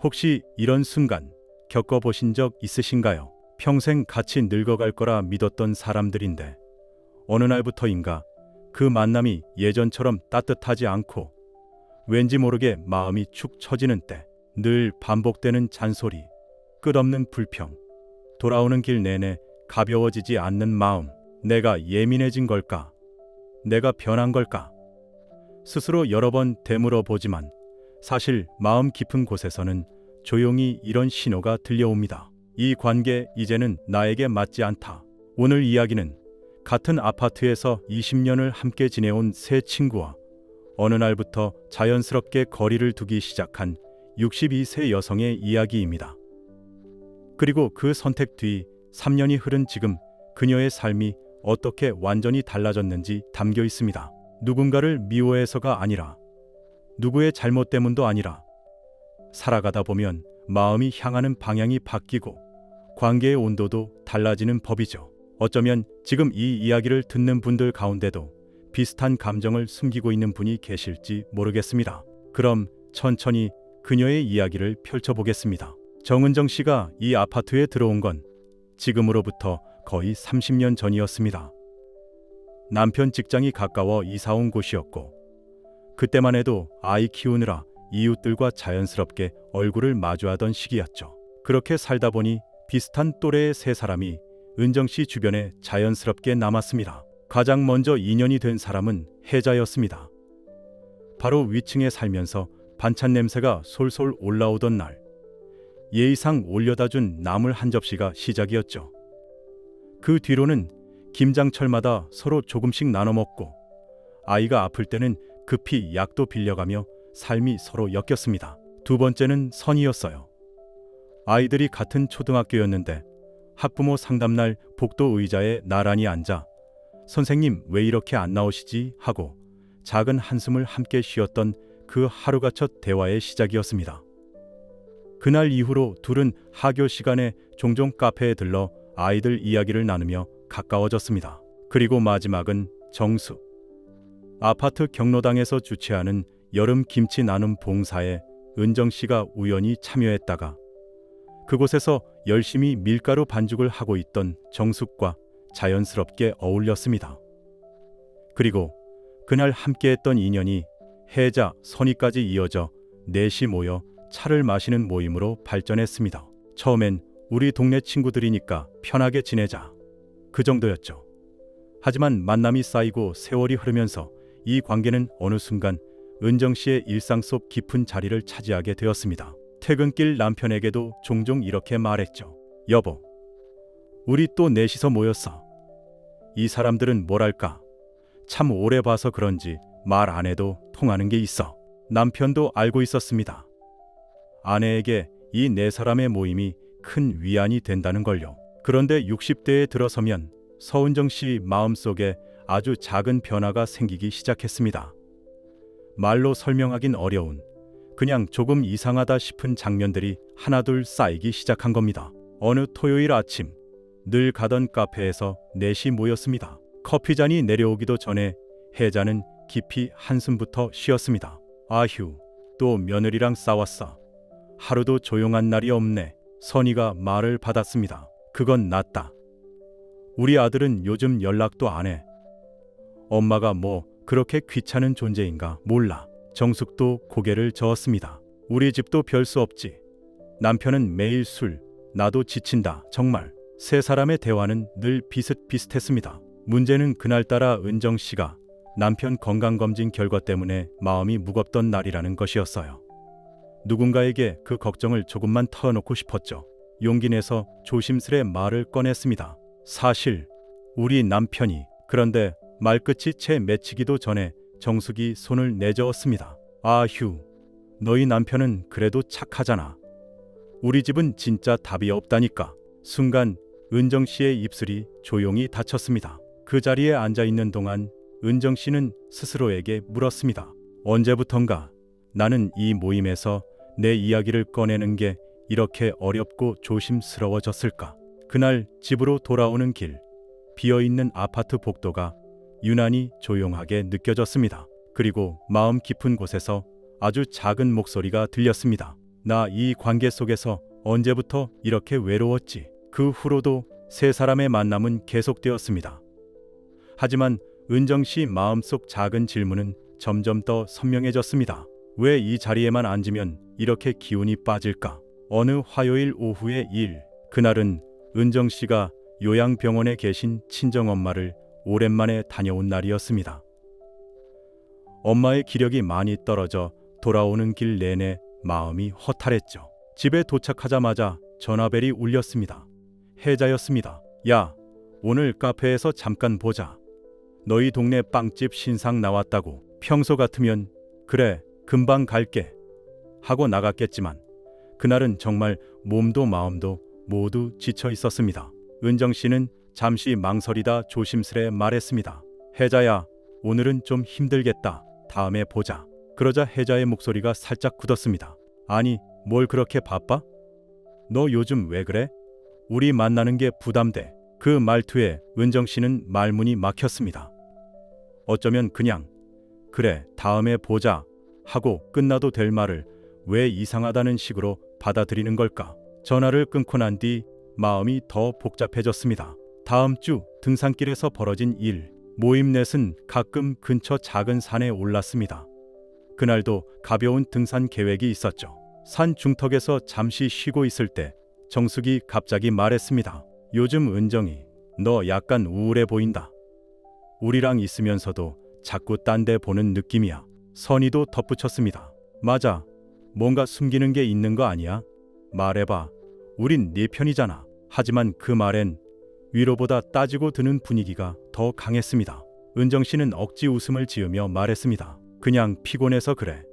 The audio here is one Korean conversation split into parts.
혹시 이런 순간 겪어보신 적 있으신가요? 평생 같이 늙어갈 거라 믿었던 사람들인데 어느 날부터인가 그 만남이 예전처럼 따뜻하지 않고 왠지 모르게 마음이 축 처지는 때, 늘 반복되는 잔소리, 끝없는 불평, 돌아오는 길 내내 가벼워지지 않는 마음. 내가 예민해진 걸까? 내가 변한 걸까? 스스로 여러 번 되물어 보지만 사실 마음 깊은 곳에서는 조용히 이런 신호가 들려옵니다. 이 관계 이제는 나에게 맞지 않다. 오늘 이야기는 같은 아파트에서 20년을 함께 지내온 새 친구와 어느 날부터 자연스럽게 거리를 두기 시작한 62세 여성의 이야기입니다. 그리고 그 선택 뒤 3년이 흐른 지금 그녀의 삶이 어떻게 완전히 달라졌는지 담겨 있습니다. 누군가를 미워해서가 아니라, 누구의 잘못 때문도 아니라, 살아가다 보면 마음이 향하는 방향이 바뀌고 관계의 온도도 달라지는 법이죠. 어쩌면 지금 이 이야기를 듣는 분들 가운데도 비슷한 감정을 숨기고 있는 분이 계실지 모르겠습니다. 그럼 천천히 그녀의 이야기를 펼쳐보겠습니다. 정은정 씨가 이 아파트에 들어온 건 지금으로부터 거의 30년 전이었습니다. 남편 직장이 가까워 이사 온 곳이었고 그때만 해도 아이 키우느라 이웃들과 자연스럽게 얼굴을 마주하던 시기였죠. 그렇게 살다 보니 비슷한 또래의 세 사람이 은정 씨 주변에 자연스럽게 남았습니다. 가장 먼저 인연이 된 사람은 혜자였습니다. 바로 위층에 살면서 반찬 냄새가 솔솔 올라오던 날, 예의상 올려다 준 나물 한 접시가 시작이었죠. 그 뒤로는 김장철마다 서로 조금씩 나눠 먹고 아이가 아플 때는 급히 약도 빌려가며 삶이 서로 엮였습니다. 두 번째는 선이었어요. 아이들이 같은 초등학교였는데 학부모 상담날 복도 의자에 나란히 앉아 선생님 왜 이렇게 안 나오시지? 하고 작은 한숨을 함께 쉬었던 그 하루가 첫 대화의 시작이었습니다. 그날 이후로 둘은 하교 시간에 종종 카페에 들러 아이들 이야기를 나누며 가까워졌습니다. 그리고 마지막은 정숙. 아파트 경로당에서 주최하는 여름 김치 나눔 봉사에 은정 씨가 우연히 참여했다가 그곳에서 열심히 밀가루 반죽을 하고 있던 정숙과 자연스럽게 어울렸습니다. 그리고 그날 함께했던 인연이 혜자, 선이까지 이어져 넷이 모여 차를 마시는 모임으로 발전했습니다. 처음엔 우리 동네 친구들이니까 편하게 지내자, 그 정도였죠. 하지만 만남이 쌓이고 세월이 흐르면서 이 관계는 어느 순간 은정 씨의 일상 속 깊은 자리를 차지하게 되었습니다. 퇴근길 남편에게도 종종 이렇게 말했죠. 여보, 우리 또 넷이서 모였어. 이 사람들은 뭐랄까, 참 오래 봐서 그런지 말 안 해도 통하는 게 있어. 남편도 알고 있었습니다. 아내에게 이 네 사람의 모임이 큰 위안이 된다는 걸요. 그런데 60대에 들어서면 서은정 씨 마음속에 아주 작은 변화가 생기기 시작했습니다. 말로 설명하긴 어려운, 그냥 조금 이상하다 싶은 장면들이 하나둘 쌓이기 시작한 겁니다. 어느 토요일 아침, 늘 가던 카페에서 넷이 모였습니다. 커피잔이 내려오기도 전에 혜자는 깊이 한숨부터 쉬었습니다. 아휴, 또 며느리랑 싸웠어. 하루도 조용한 날이 없네. 선이가 말을 받았습니다. 그건 낫다. 우리 아들은 요즘 연락도 안 해. 엄마가 뭐 그렇게 귀찮은 존재인가 몰라. 정숙도 고개를 저었습니다. 우리 집도 별 수 없지. 남편은 매일 술, 나도 지친다. 정말. 세 사람의 대화는 늘 비슷비슷했습니다. 문제는 그날따라 은정 씨가 남편 건강검진 결과 때문에 마음이 무겁던 날이라는 것이었어요. 누군가에게 그 걱정을 조금만 털어놓고 싶었죠. 용기 내서 조심스레 말을 꺼냈습니다. 사실 우리 남편이. 그런데 말끝이 채 맺히기도 전에 정숙이 손을 내저었습니다. 아휴, 너희 남편은 그래도 착하잖아. 우리 집은 진짜 답이 없다니까. 순간 은정 씨의 입술이 조용히 닫혔습니다. 그 자리에 앉아있는 동안 은정 씨는 스스로에게 물었습니다. 언제부턴가 나는 이 모임에서 내 이야기를 꺼내는 게 이렇게 어렵고 조심스러워졌을까? 그날 집으로 돌아오는 길, 비어있는 아파트 복도가 유난히 조용하게 느껴졌습니다. 그리고 마음 깊은 곳에서 아주 작은 목소리가 들렸습니다. 나 이 관계 속에서 언제부터 이렇게 외로웠지? 그 후로도 세 사람의 만남은 계속되었습니다. 하지만 은정 씨 마음속 작은 질문은 점점 더 선명해졌습니다. 왜 이 자리에만 앉으면 이렇게 기운이 빠질까? 어느 화요일 오후의 일, 그날은 은정 씨가 요양병원에 계신 친정엄마를 오랜만에 다녀온 날이었습니다. 엄마의 기력이 많이 떨어져 돌아오는 길 내내 마음이 허탈했죠. 집에 도착하자마자 전화벨이 울렸습니다. 혜자였습니다. 야, 오늘 카페에서 잠깐 보자. 너희 동네 빵집 신상 나왔다고. 평소 같으면 그래, 금방 갈게 하고 나갔겠지만 그날은 정말 몸도 마음도 모두 지쳐 있었습니다. 은정 씨는 잠시 망설이다 조심스레 말했습니다. 혜자야, 오늘은 좀 힘들겠다. 다음에 보자. 그러자 혜자의 목소리가 살짝 굳었습니다. 아니, 뭘 그렇게 바빠? 너 요즘 왜 그래? 우리 만나는 게 부담돼. 그 말투에 은정 씨는 말문이 막혔습니다. 어쩌면 그냥 그래, 다음에 보자 하고 끝나도 될 말을 왜 이상하다는 식으로 받아들이는 걸까? 전화를 끊고 난 뒤 마음이 더 복잡해졌습니다. 다음 주 등산길에서 벌어진 일. 모임 넷은 가끔 근처 작은 산에 올랐습니다. 그날도 가벼운 등산 계획이 있었죠. 산 중턱에서 잠시 쉬고 있을 때 정숙이 갑자기 말했습니다. 요즘 은정이 너 약간 우울해 보인다. 우리랑 있으면서도 자꾸 딴 데 보는 느낌이야. 선희도 덧붙였습니다. 맞아. 뭔가 숨기는 게 있는 거 아니야? 말해봐. 우린 네 편이잖아. 하지만 그 말엔 위로보다 따지고 드는 분위기가 더 강했습니다. 은정 씨는 억지 웃음을 지으며 말했습니다. 그냥 피곤해서 그래.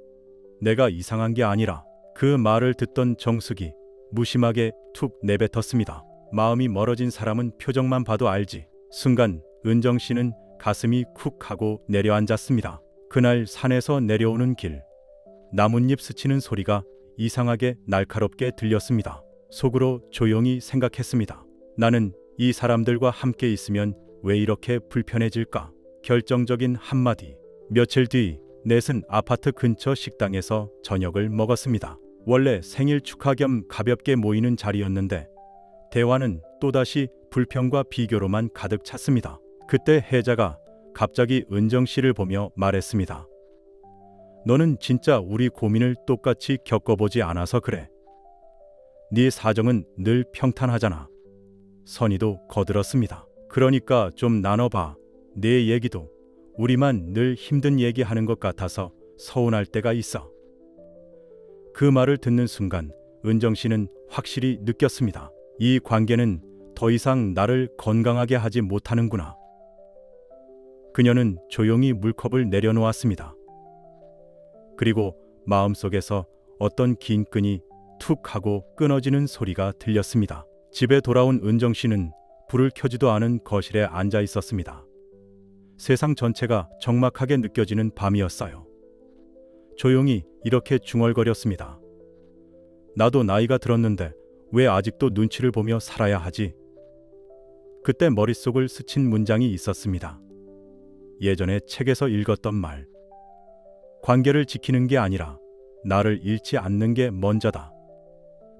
내가 이상한 게 아니라. 그 말을 듣던 정숙이 무심하게 툭 내뱉었습니다. 마음이 멀어진 사람은 표정만 봐도 알지. 순간 은정 씨는 가슴이 쿡 하고 내려앉았습니다. 그날 산에서 내려오는 길, 나뭇잎 스치는 소리가 이상하게 날카롭게 들렸습니다. 속으로 조용히 생각했습니다. 나는 이 사람들과 함께 있으면 왜 이렇게 불편해질까? 결정적인 한마디. 며칠 뒤 넷은 아파트 근처 식당에서 저녁을 먹었습니다. 원래 생일 축하 겸 가볍게 모이는 자리였는데 대화는 또다시 불평과 비교로만 가득 찼습니다. 그때 혜자가 갑자기 은정 씨를 보며 말했습니다. 너는 진짜 우리 고민을 똑같이 겪어보지 않아서 그래. 네 사정은 늘 평탄하잖아. 선희도 거들었습니다. 그러니까 좀 나눠봐. 내 얘기도. 우리만 늘 힘든 얘기하는 것 같아서 서운할 때가 있어. 그 말을 듣는 순간 은정 씨는 확실히 느꼈습니다. 이 관계는 더 이상 나를 건강하게 하지 못하는구나. 그녀는 조용히 물컵을 내려놓았습니다. 그리고 마음속에서 어떤 긴 끈이 툭 하고 끊어지는 소리가 들렸습니다. 집에 돌아온 은정 씨는 불을 켜지도 않은 거실에 앉아 있었습니다. 세상 전체가 적막하게 느껴지는 밤이었어요. 조용히 이렇게 중얼거렸습니다. 나도 나이가 들었는데 왜 아직도 눈치를 보며 살아야 하지? 그때 머릿속을 스친 문장이 있었습니다. 예전에 책에서 읽었던 말. 관계를 지키는 게 아니라 나를 잃지 않는 게 먼저다.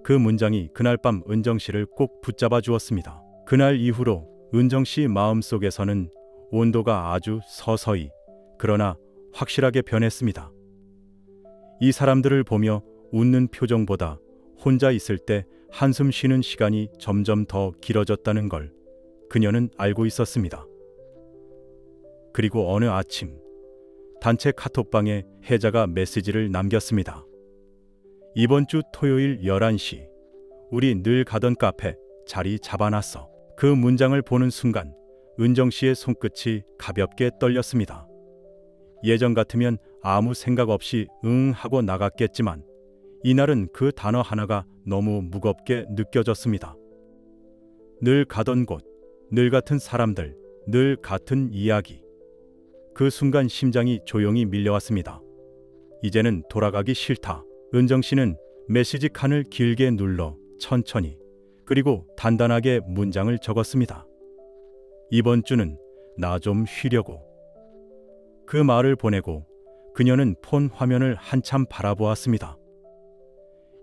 그 문장이 그날 밤 은정 씨를 꼭 붙잡아 주었습니다. 그날 이후로 은정 씨 마음속에서는 온도가 아주 서서히 그러나 확실하게 변했습니다. 이 사람들을 보며 웃는 표정보다 혼자 있을 때 한숨 쉬는 시간이 점점 더 길어졌다는 걸 그녀는 알고 있었습니다. 그리고 어느 아침 단체 카톡방에 혜자가 메시지를 남겼습니다. 이번 주 토요일 11시 우리 늘 가던 카페 자리 잡아놨어. 그 문장을 보는 순간 은정 씨의 손끝이 가볍게 떨렸습니다. 예전 같으면 아무 생각 없이 응 하고 나갔겠지만 이날은 그 단어 하나가 너무 무겁게 느껴졌습니다. 늘 가던 곳, 늘 같은 사람들, 늘 같은 이야기. 그 순간 심장이 조용히 밀려왔습니다. 이제는 돌아가기 싫다. 은정 씨는 메시지 칸을 길게 눌러 천천히 그리고 단단하게 문장을 적었습니다. 이번 주는 나 좀 쉬려고. 그 말을 보내고 그녀는 폰 화면을 한참 바라보았습니다.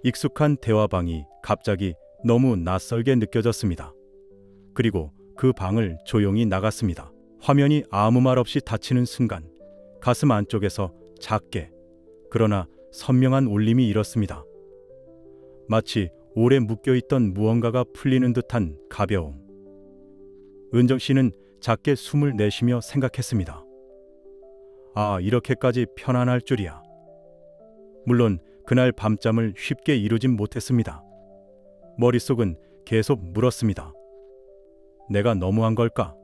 익숙한 대화방이 갑자기 너무 낯설게 느껴졌습니다. 그리고 그 방을 조용히 나갔습니다. 화면이 아무 말 없이 닫히는 순간 가슴 안쪽에서 작게 그러나 선명한 울림이 일었습니다. 마치 오래 묶여있던 무언가가 풀리는 듯한 가벼움. 은정 씨는 작게 숨을 내쉬며 생각했습니다. 아, 이렇게까지 편안할 줄이야. 물론 그날 밤잠을 쉽게 이루진 못했습니다. 머릿속은 계속 물었습니다. 내가 너무한 걸까?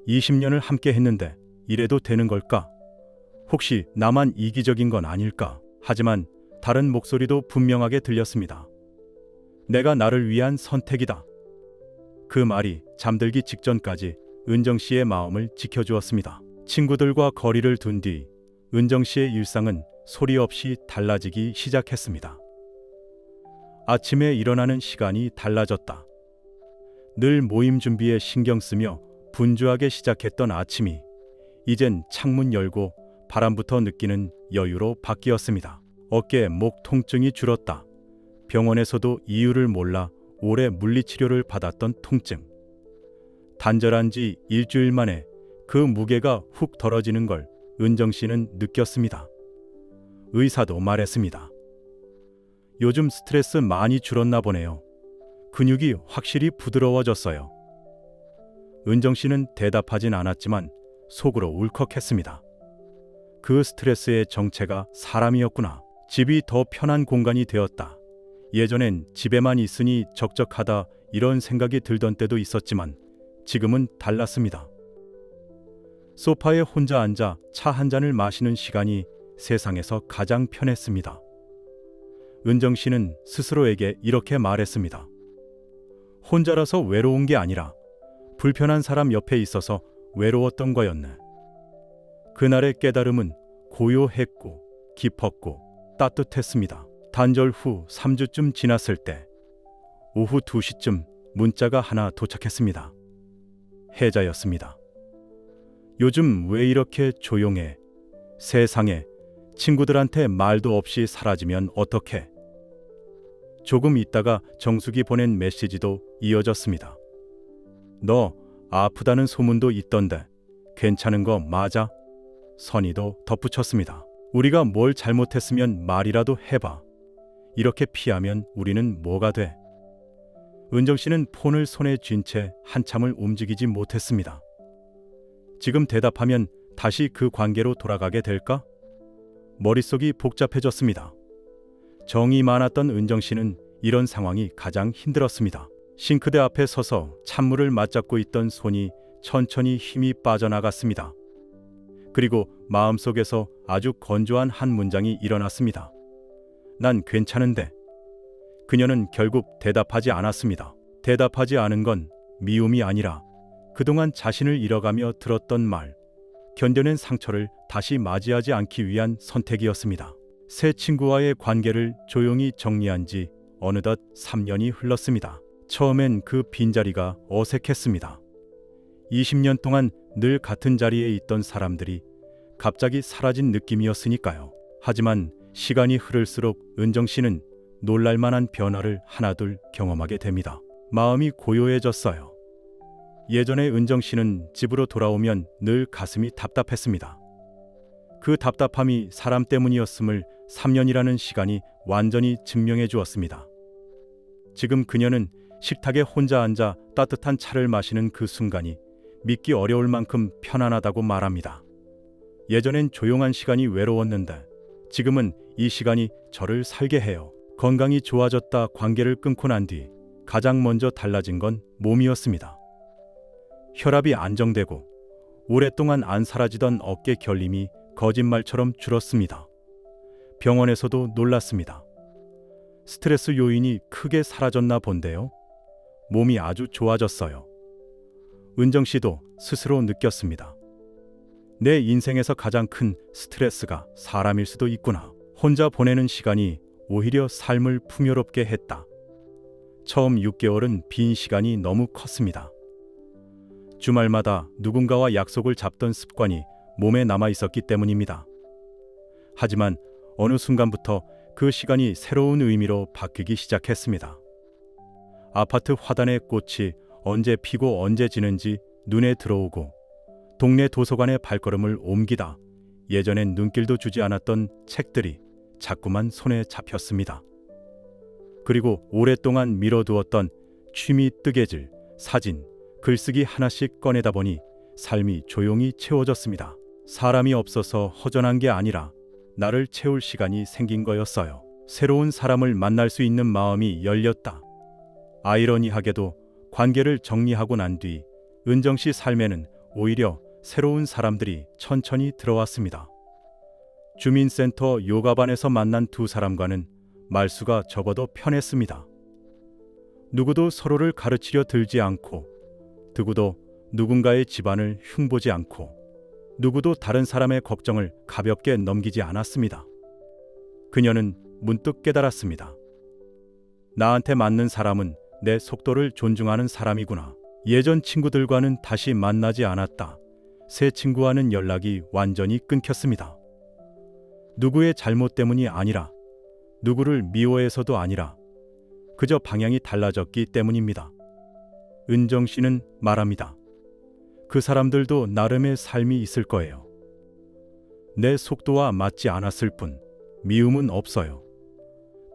20년을 함께 했는데 이래도 되는 걸까? 혹시 나만 이기적인 건 아닐까? 하지만 다른 목소리도 분명하게 들렸습니다. 내가 나를 위한 선택이다. 그 말이 잠들기 직전까지 은정 씨의 마음을 지켜주었습니다. 친구들과 거리를 둔 뒤 은정 씨의 일상은 소리 없이 달라지기 시작했습니다. 아침에 일어나는 시간이 달라졌다. 늘 모임 준비에 신경 쓰며 분주하게 시작했던 아침이 이젠 창문 열고 바람부터 느끼는 여유로 바뀌었습니다. 어깨, 목 통증이 줄었다. 병원에서도 이유를 몰라 오래 물리치료를 받았던 통증. 단절한 지 일주일 만에 그 무게가 훅 덜어지는 걸 은정 씨는 느꼈습니다. 의사도 말했습니다. 요즘 스트레스 많이 줄었나 보네요. 근육이 확실히 부드러워졌어요. 은정 씨는 대답하진 않았지만 속으로 울컥했습니다. 그 스트레스의 정체가 사람이었구나. 집이 더 편한 공간이 되었다. 예전엔 집에만 있으니 적적하다 이런 생각이 들던 때도 있었지만 지금은 달랐습니다. 소파에 혼자 앉아 차 한 잔을 마시는 시간이 세상에서 가장 편했습니다. 은정 씨는 스스로에게 이렇게 말했습니다. 혼자라서 외로운 게 아니라 불편한 사람 옆에 있어서 외로웠던 거였네. 그날의 깨달음은 고요했고 깊었고 따뜻했습니다. 단절 후 3주쯤 지났을 때 오후 2시쯤 문자가 하나 도착했습니다. 혜자였습니다. 요즘 왜 이렇게 조용해? 세상에 친구들한테 말도 없이 사라지면 어떡해? 조금 있다가 정숙이 보낸 메시지도 이어졌습니다. 너 아프다는 소문도 있던데 괜찮은 거 맞아? 선희도 덧붙였습니다. 우리가 뭘 잘못했으면 말이라도 해봐. 이렇게 피하면 우리는 뭐가 돼? 은정 씨는 폰을 손에 쥔 채 한참을 움직이지 못했습니다. 지금 대답하면 다시 그 관계로 돌아가게 될까? 머릿속이 복잡해졌습니다. 정이 많았던 은정 씨는 이런 상황이 가장 힘들었습니다. 싱크대 앞에 서서 찬물을 맞잡고 있던 손이 천천히 힘이 빠져나갔습니다. 그리고 마음속에서 아주 건조한 한 문장이 일어났습니다. 난 괜찮은데. 그녀는 결국 대답하지 않았습니다. 대답하지 않은 건 미움이 아니라 그동안 자신을 잃어가며 들었던 말, 견뎌낸 상처를 다시 맞이하지 않기 위한 선택이었습니다. 새 친구와의 관계를 조용히 정리한 지 어느덧 3년이 흘렀습니다. 처음엔 그 빈자리가 어색했습니다. 20년 동안 늘 같은 자리에 있던 사람들이 갑자기 사라진 느낌이었으니까요. 하지만 시간이 흐를수록 은정 씨는 놀랄만한 변화를 하나둘 경험하게 됩니다. 마음이 고요해졌어요. 예전에 은정 씨는 집으로 돌아오면 늘 가슴이 답답했습니다. 그 답답함이 사람 때문이었음을 3년이라는 시간이 완전히 증명해 주었습니다. 지금 그녀는 식탁에 혼자 앉아 따뜻한 차를 마시는 그 순간이 믿기 어려울 만큼 편안하다고 말합니다. 예전엔 조용한 시간이 외로웠는데 지금은 이 시간이 저를 살게 해요. 건강이 좋아졌다 관계를 끊고 난 뒤 가장 먼저 달라진 건 몸이었습니다. 혈압이 안정되고 오랫동안 안 사라지던 어깨 결림이 거짓말처럼 줄었습니다. 병원에서도 놀랐습니다. 스트레스 요인이 크게 사라졌나 본데요. 몸이 아주 좋아졌어요. 은정 씨도 스스로 느꼈습니다. 내 인생에서 가장 큰 스트레스가 사람일 수도 있구나. 혼자 보내는 시간이 오히려 삶을 풍요롭게 했다. 처음 6개월은 빈 시간이 너무 컸습니다. 주말마다 누군가와 약속을 잡던 습관이 몸에 남아 있었기 때문입니다. 하지만 어느 순간부터 그 시간이 새로운 의미로 바뀌기 시작했습니다. 아파트 화단의 꽃이 언제 피고 언제 지는지 눈에 들어오고, 동네 도서관에 발걸음을 옮기다 예전엔 눈길도 주지 않았던 책들이 자꾸만 손에 잡혔습니다. 그리고 오랫동안 미뤄두었던 취미 뜨개질, 사진, 글쓰기 하나씩 꺼내다 보니 삶이 조용히 채워졌습니다. 사람이 없어서 허전한 게 아니라 나를 채울 시간이 생긴 거였어요. 새로운 사람을 만날 수 있는 마음이 열렸다. 아이러니하게도 관계를 정리하고 난 뒤 은정 씨 삶에는 오히려 새로운 사람들이 천천히 들어왔습니다. 주민센터 요가반에서 만난 두 사람과는 말수가 적어도 편했습니다. 누구도 서로를 가르치려 들지 않고, 누구도 누군가의 집안을 흉보지 않고, 누구도 다른 사람의 걱정을 가볍게 넘기지 않았습니다. 그녀는 문득 깨달았습니다. 나한테 맞는 사람은 내 속도를 존중하는 사람이구나. 예전 친구들과는 다시 만나지 않았다. 새 친구와는 연락이 완전히 끊겼습니다. 누구의 잘못 때문이 아니라, 누구를 미워해서도 아니라 그저 방향이 달라졌기 때문입니다. 은정 씨는 말합니다. 그 사람들도 나름의 삶이 있을 거예요. 내 속도와 맞지 않았을 뿐 미움은 없어요.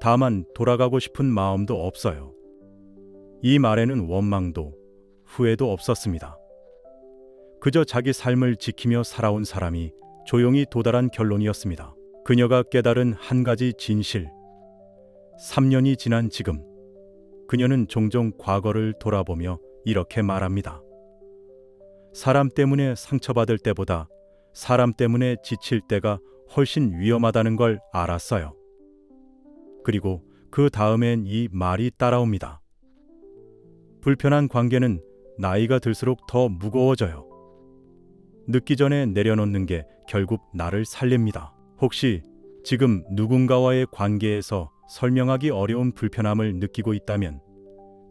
다만 돌아가고 싶은 마음도 없어요. 이 말에는 원망도 후회도 없었습니다. 그저 자기 삶을 지키며 살아온 사람이 조용히 도달한 결론이었습니다. 그녀가 깨달은 한 가지 진실. 3년이 지난 지금 그녀는 종종 과거를 돌아보며 이렇게 말합니다. 사람 때문에 상처받을 때보다 사람 때문에 지칠 때가 훨씬 위험하다는 걸 알았어요. 그리고 그 다음엔 이 말이 따라옵니다. 불편한 관계는 나이가 들수록 더 무거워져요. 늦기 전에 내려놓는 게 결국 나를 살립니다. 혹시 지금 누군가와의 관계에서 설명하기 어려운 불편함을 느끼고 있다면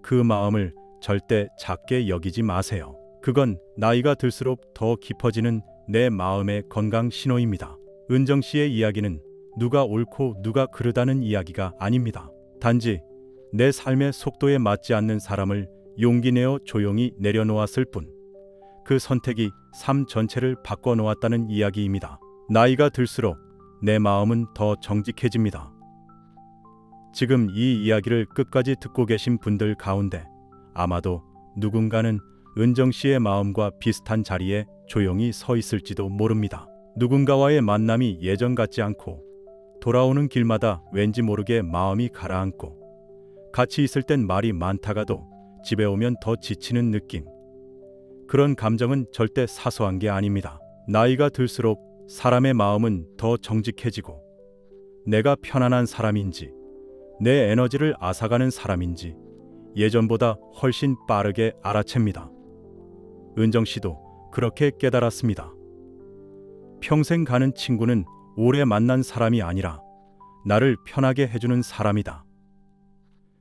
그 마음을 절대 작게 여기지 마세요. 그건 나이가 들수록 더 깊어지는 내 마음의 건강 신호입니다. 은정 씨의 이야기는 누가 옳고 누가 그르다는 이야기가 아닙니다. 단지 내 삶의 속도에 맞지 않는 사람을 용기 내어 조용히 내려놓았을 뿐, 그 선택이 삶 전체를 바꿔놓았다는 이야기입니다. 나이가 들수록 내 마음은 더 정직해집니다. 지금 이 이야기를 끝까지 듣고 계신 분들 가운데 아마도 누군가는 은정 씨의 마음과 비슷한 자리에 조용히 서 있을지도 모릅니다. 누군가와의 만남이 예전 같지 않고, 돌아오는 길마다 왠지 모르게 마음이 가라앉고, 같이 있을 땐 말이 많다가도 집에 오면 더 지치는 느낌. 그런 감정은 절대 사소한 게 아닙니다. 나이가 들수록 사람의 마음은 더 정직해지고, 내가 편안한 사람인지, 내 에너지를 앗아가는 사람인지 예전보다 훨씬 빠르게 알아챕니다. 은정 씨도 그렇게 깨달았습니다. 평생 가는 친구는 오래 만난 사람이 아니라 나를 편하게 해주는 사람이다.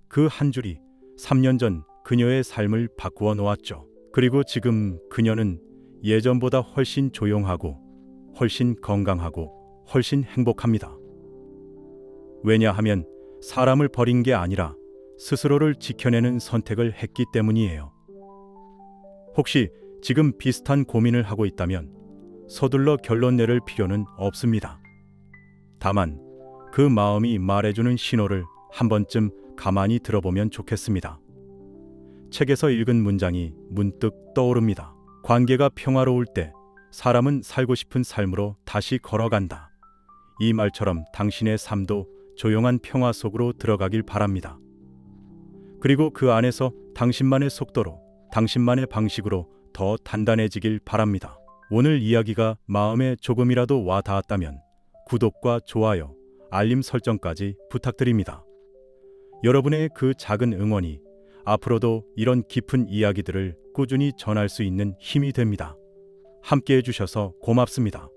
그 한 줄이 3년 전 그녀의 삶을 바꾸어 놓았죠. 그리고 지금 그녀는 예전보다 훨씬 조용하고, 훨씬 건강하고, 훨씬 행복합니다. 왜냐하면 사람을 버린 게 아니라 스스로를 지켜내는 선택을 했기 때문이에요. 혹시 지금 비슷한 고민을 하고 있다면 서둘러 결론 내릴 필요는 없습니다. 다만 그 마음이 말해주는 신호를 한 번쯤 가만히 들어보면 좋겠습니다. 책에서 읽은 문장이 문득 떠오릅니다. 관계가 평화로울 때 사람은 살고 싶은 삶으로 다시 걸어간다. 이 말처럼 당신의 삶도 조용한 평화 속으로 들어가길 바랍니다. 그리고 그 안에서 당신만의 속도로, 당신만의 방식으로 더 단단해지길 바랍니다. 오늘 이야기가 마음에 조금이라도 와 닿았다면 구독과 좋아요, 알림 설정까지 부탁드립니다. 여러분의 그 작은 응원이 앞으로도 이런 깊은 이야기들을 꾸준히 전할 수 있는 힘이 됩니다. 함께 해주셔서 고맙습니다.